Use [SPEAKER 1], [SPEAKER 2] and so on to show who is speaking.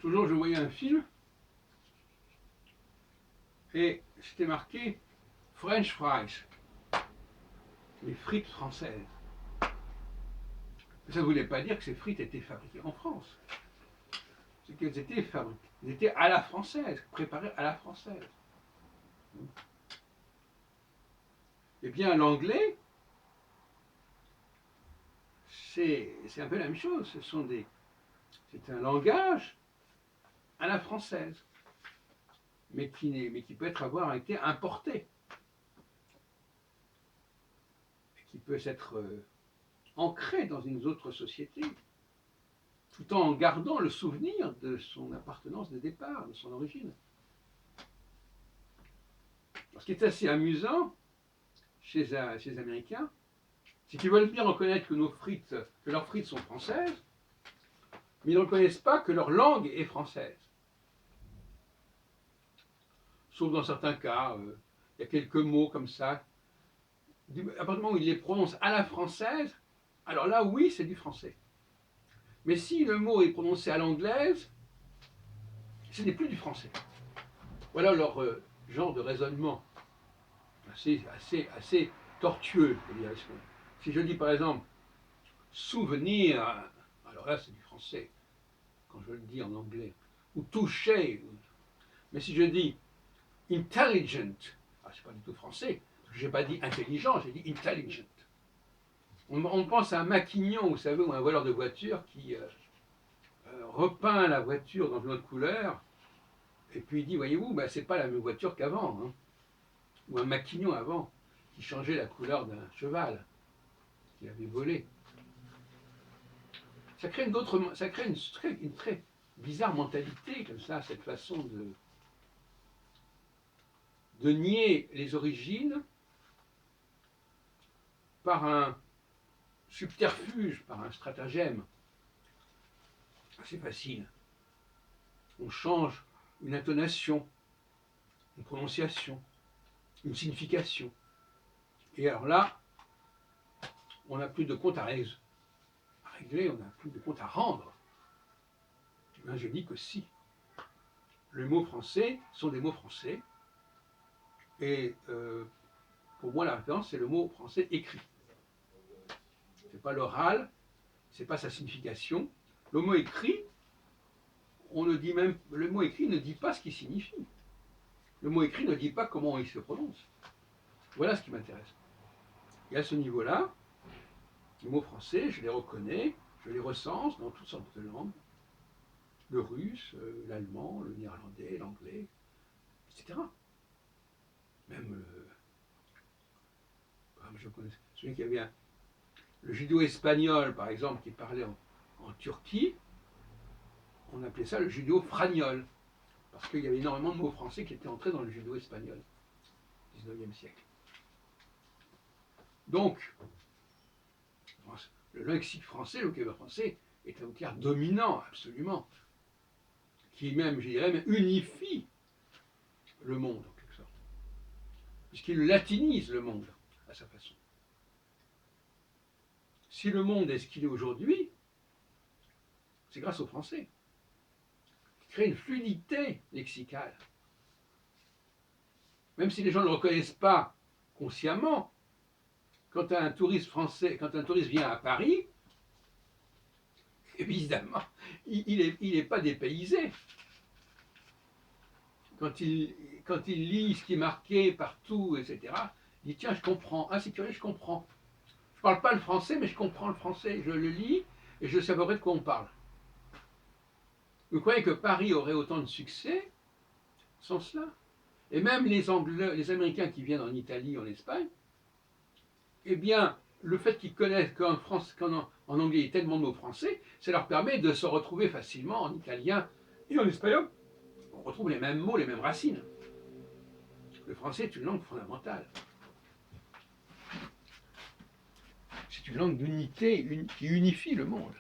[SPEAKER 1] L'autre jour, je voyais un film et c'était marqué French fries, les frites françaises. Ça ne voulait pas dire que ces frites étaient fabriquées en France. C'est qu'elles étaient fabriquées, elles étaient à la française, préparées à la française. Eh bien, l'anglais, c'est un peu la même chose. C'est un langage à la française, mais qui peut avoir été importé, qui peut être ancré dans une autre société, tout en gardant le souvenir de son appartenance de départ, de son origine. Ce qui est assez amusant chez les Américains, c'est qu'ils veulent bien reconnaître que leurs frites sont françaises, mais ils ne reconnaissent pas que leur langue est française. Sauf dans certains cas, il y a quelques mots comme ça. À partir du moment où ils les prononcent à la française, alors là, oui, c'est du français. Mais si le mot est prononcé à l'anglaise, ce n'est plus du français. Voilà leur genre de raisonnement assez tortueux. Si je dis par exemple souvenir, alors là c'est du français, quand je le dis en anglais, ou toucher. Mais si je dis intelligent, c'est pas du tout français, parce que je n'ai pas dit intelligent, j'ai dit intelligent. On pense à un maquignon, vous savez, ou un voleur de voiture qui repeint la voiture dans une autre couleur, et puis il dit, voyez-vous, c'est pas la même voiture qu'avant, hein. Ou un maquignon avant, qui changeait la couleur d'un cheval qu'il avait volé. Ça crée une très bizarre mentalité, comme ça, cette façon de nier les origines par un subterfuge, par un stratagème assez facile. On change une intonation, une prononciation, une signification. Et alors là, on n'a plus de compte à régler, on n'a plus de compte à rendre. Ben, je dis que si. Les mots français sont des mots français. Et pour moi, la référence, c'est le mot français écrit. Ce n'est pas l'oral, ce n'est pas sa signification. Le mot écrit, le mot écrit ne dit pas ce qu'il signifie. Le mot écrit ne dit pas comment il se prononce. Voilà ce qui m'intéresse. Et à ce niveau-là, les mots français, je les reconnais, je les recense dans toutes sortes de langues. Le russe, l'allemand, le néerlandais, l'anglais, etc. Même, je connais celui qui avait le judéo-espagnol, par exemple, qui parlait en Turquie, on appelait ça le judéo-fragnol, parce qu'il y avait énormément de mots français qui étaient entrés dans le judéo-espagnol, au XIXe siècle. Donc, le lexique français, le vocabulaire français, est un vocabulaire dominant, absolument, qui même, je dirais, unifie le monde, en quelque sorte, puisqu'il latinise le monde, à sa façon. Si le monde est ce qu'il est aujourd'hui, c'est grâce au français, qui crée une fluidité lexicale. Même si les gens ne le reconnaissent pas consciemment, quand un touriste vient à Paris, évidemment, il n'est pas dépaysé. Quand il lit ce qui est marqué partout, etc., il dit tiens, je comprends. Ah, c'est curieux, je comprends. Je ne parle pas le français, mais je comprends le français. Je le lis et je sais à peu près de quoi on parle. Vous croyez que Paris aurait autant de succès sans cela? Et même les Américains qui viennent en Italie, en Espagne, eh bien, le fait qu'ils connaissent qu'en anglais il y a tellement de mots français, ça leur permet de se retrouver facilement en italien et en espagnol. On retrouve les mêmes mots, les mêmes racines. Le français est une langue fondamentale. C'est une langue d'unité qui unifie le monde.